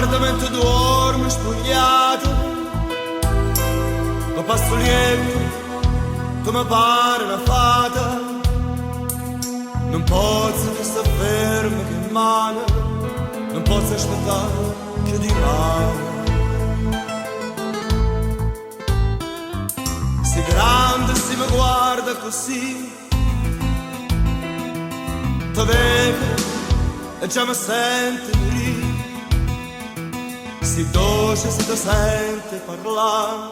guarda mentre dormi spogliato, ma passo lieve, tu mi pare una fata. Non posso restare fermo che male, non posso aspettare che di male. Si grande, si mi guarda così, ti vedo e già mi senti lì. Si dolce, si ti sente parlare,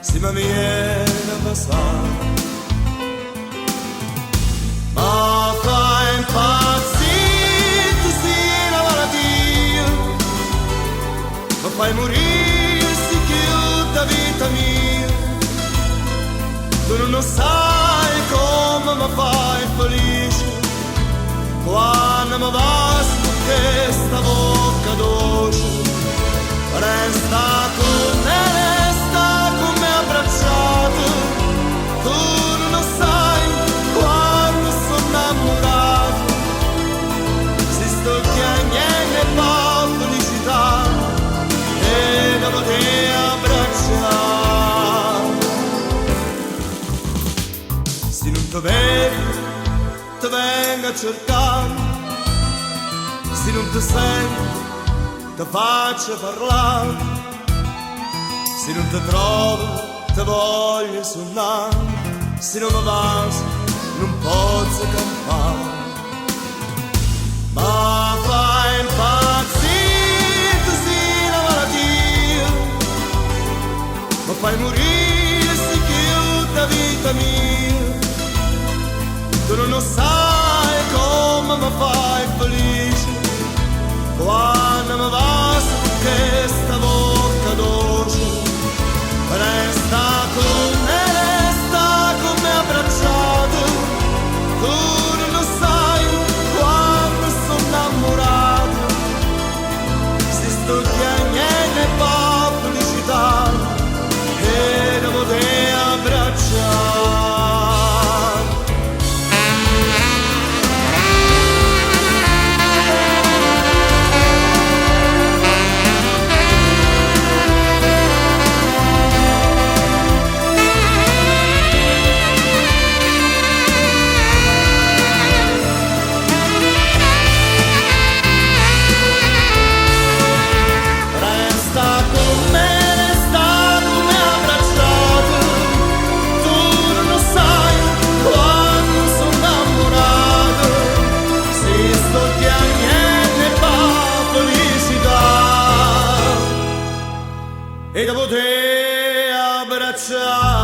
si mi viene a passare. Ma fa impazzire, tu sei una malattia, ma fai morire, si chiude la vita mia. Tu non lo sai come mi fai felice, quando mi basta questa bocca dolce. Resta con me abbracciato, tu non lo sai quando sono innamorato. Si sto chiamando e fa felicità e dopo te abbracciare. Se non ti vedo, ti vengo a cercare, se non ti sento ti faccio parlare, se non ti trovo ti voglio suonare, se non mi basta non posso campare. Ma fai impazzire, tu sei una malattia, ma fai morire, si chiude la vita mia. Tu non lo sai come mi fai felice, quando mi basta questa bocca dolce. Resta con me abbracciato, tu non lo sai quando sono innamorato. Si sto chiamando e fa felicità e dopo te abbracciare. E dopo te abbracciare.